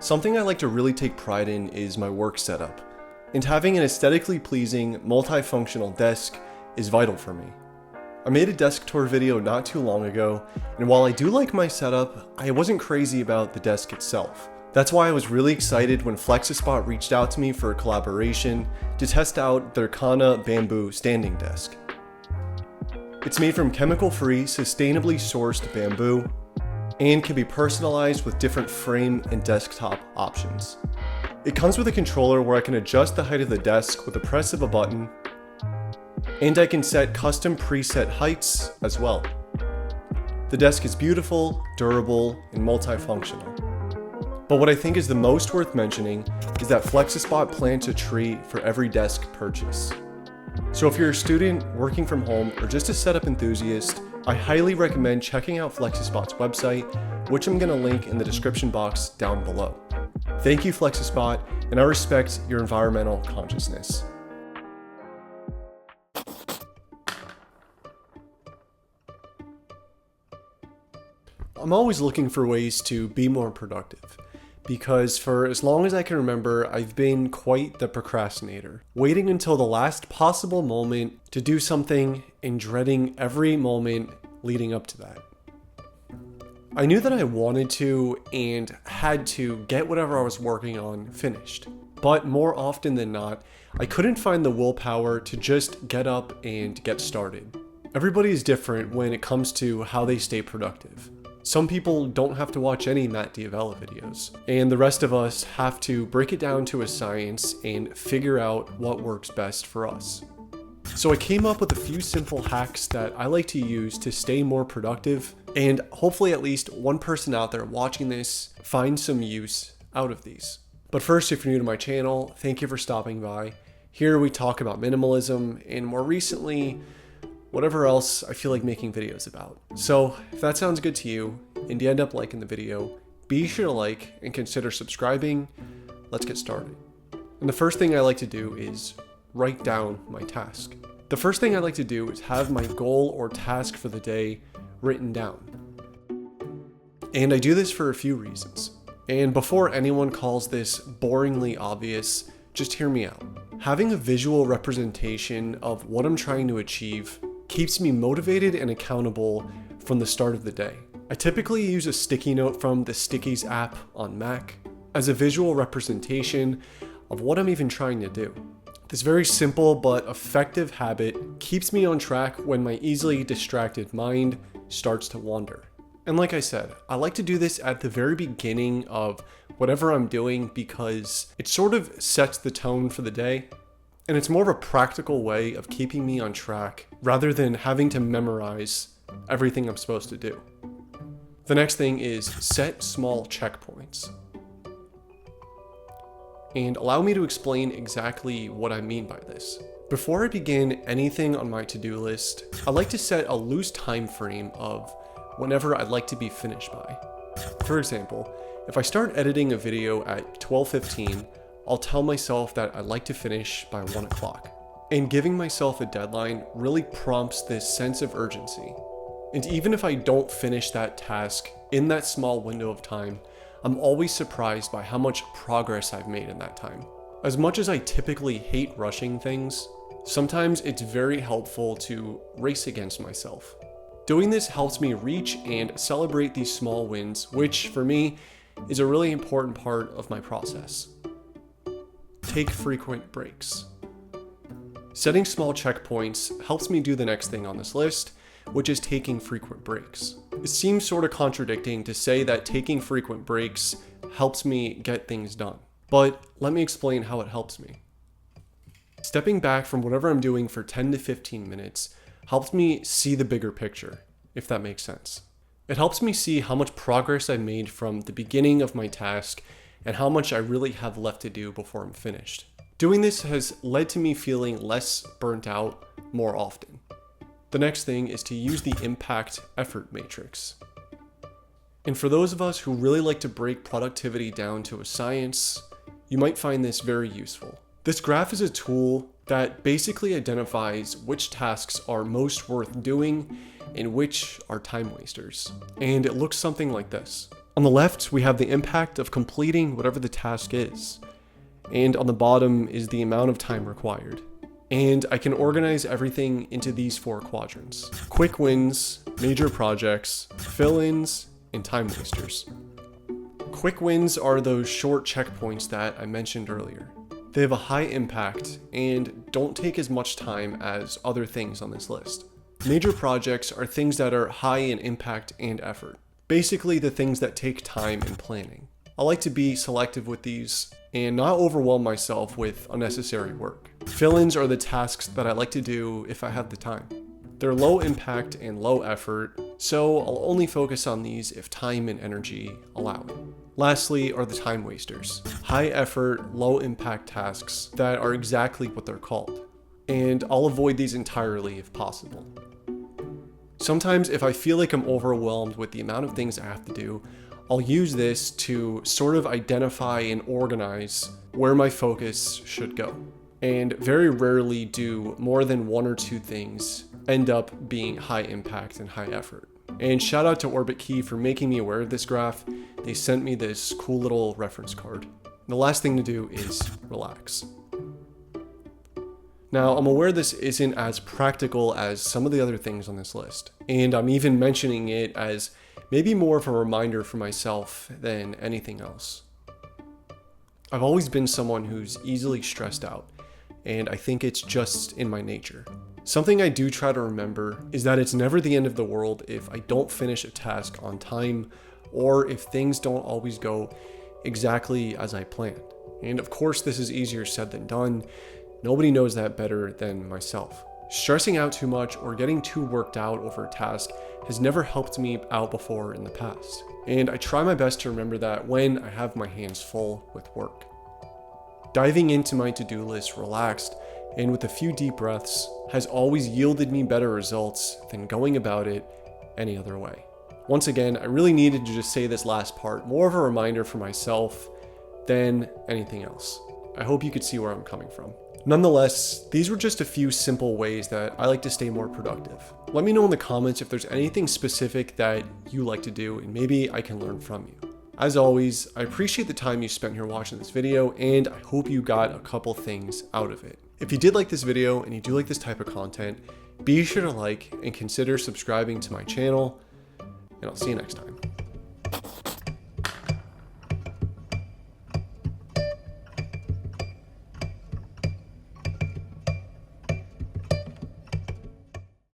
Something I like to really take pride in is my work setup, and having an aesthetically pleasing, multifunctional desk is vital for me. I made a desk tour video not too long ago, and while I do like my setup, I wasn't crazy about the desk itself. That's why I was really excited when FlexiSpot reached out to me for a collaboration to test out their Kana bamboo standing desk. It's made from chemical-free, sustainably sourced bamboo, and can be personalized with different frame and desktop options. It comes with a controller where I can adjust the height of the desk with the press of a button, and I can set custom preset heights as well. The desk is beautiful, durable, and multifunctional. But what I think is the most worth mentioning is that FlexiSpot plants a tree for every desk purchase. So if you're a student, working from home, or just a setup enthusiast, I highly recommend checking out FlexiSpot's website, which I'm going to link in the description box down below. Thank you, FlexiSpot, and I respect your environmental consciousness. I'm always looking for ways to be more productive, because for as long as I can remember, I've been quite the procrastinator, waiting until the last possible moment to do something and dreading every moment leading up to that. I knew that I wanted to and had to get whatever I was working on finished, but more often than not, I couldn't find the willpower to just get up and get started. Everybody is different when it comes to how they stay productive. Some people don't have to watch any Matt D'Avella videos, and the rest of us have to break it down to a science and figure out what works best for us. So I came up with a few simple hacks that I like to use to stay more productive, and hopefully at least one person out there watching this finds some use out of these. But first, if you're new to my channel, thank you for stopping by. Here we talk about minimalism, and more recently, whatever else I feel like making videos about. So if that sounds good to you and you end up liking the video, be sure to like and consider subscribing. Let's get started. And the first thing I like to do is write down my task. The first thing I like to do is have my goal or task for the day written down. And I do this for a few reasons. And before anyone calls this boringly obvious, just hear me out. Having a visual representation of what I'm trying to achieve keeps me motivated and accountable from the start of the day. I typically use a sticky note from the Stickies app on Mac as a visual representation of what I'm even trying to do. This very simple but effective habit keeps me on track when my easily distracted mind starts to wander. And like I said, I like to do this at the very beginning of whatever I'm doing because it sort of sets the tone for the day. And it's more of a practical way of keeping me on track rather than having to memorize everything I'm supposed to do. The next thing is set small checkpoints. And allow me to explain exactly what I mean by this. Before I begin anything on my to-do list, I like to set a loose time frame of whenever I'd like to be finished by. For example, if I start editing a video at 12:15, I'll tell myself that I'd like to finish by 1 o'clock. And giving myself a deadline really prompts this sense of urgency. And even if I don't finish that task in that small window of time, I'm always surprised by how much progress I've made in that time. As much as I typically hate rushing things, sometimes it's very helpful to race against myself. Doing this helps me reach and celebrate these small wins, which for me is a really important part of my process. Take frequent breaks. Setting small checkpoints helps me do the next thing on this list, which is taking frequent breaks. It seems sort of contradicting to say that taking frequent breaks helps me get things done, but let me explain how it helps me. Stepping back from whatever I'm doing for 10 to 15 minutes helps me see the bigger picture, if that makes sense. It helps me see how much progress I made from the beginning of my task and how much I really have left to do before I'm finished. Doing this has led to me feeling less burnt out more often. The next thing is to use the impact effort matrix. And for those of us who really like to break productivity down to a science, you might find this very useful. This graph is a tool that basically identifies which tasks are most worth doing and which are time wasters. And it looks something like this. On the left, we have the impact of completing whatever the task is. And on the bottom is the amount of time required. And I can organize everything into these 4 quadrants: quick wins, major projects, fill-ins, and time wasters. Quick wins are those short checkpoints that I mentioned earlier. They have a high impact and don't take as much time as other things on this list. Major projects are things that are high in impact and effort. Basically the things that take time and planning. I like to be selective with these and not overwhelm myself with unnecessary work. Fill-ins are the tasks that I like to do if I have the time. They're low impact and low effort, so I'll only focus on these if time and energy allow it. Lastly are the time wasters. High effort, low impact tasks that are exactly what they're called. And I'll avoid these entirely if possible. Sometimes if I feel like I'm overwhelmed with the amount of things I have to do, I'll use this to sort of identify and organize where my focus should go. And very rarely do more than 1 or 2 things end up being high impact and high effort. And shout out to OrbitKey for making me aware of this graph. They sent me this cool little reference card. And the last thing to do is relax. Now, I'm aware this isn't as practical as some of the other things on this list, and I'm even mentioning it as maybe more of a reminder for myself than anything else. I've always been someone who's easily stressed out, and I think it's just in my nature. Something I do try to remember is that it's never the end of the world if I don't finish a task on time, or if things don't always go exactly as I planned. And of course, this is easier said than done. Nobody knows that better than myself. Stressing out too much or getting too worked out over a task has never helped me out before in the past. And I try my best to remember that when I have my hands full with work. Diving into my to-do list relaxed and with a few deep breaths has always yielded me better results than going about it any other way. Once again, I really needed to just say this last part, more of a reminder for myself than anything else. I hope you could see where I'm coming from. Nonetheless, these were just a few simple ways that I like to stay more productive. Let me know in the comments if there's anything specific that you like to do and maybe I can learn from you. As always, I appreciate the time you spent here watching this video and I hope you got a couple things out of it. If you did like this video and you do like this type of content, be sure to like and consider subscribing to my channel, and I'll see you next time.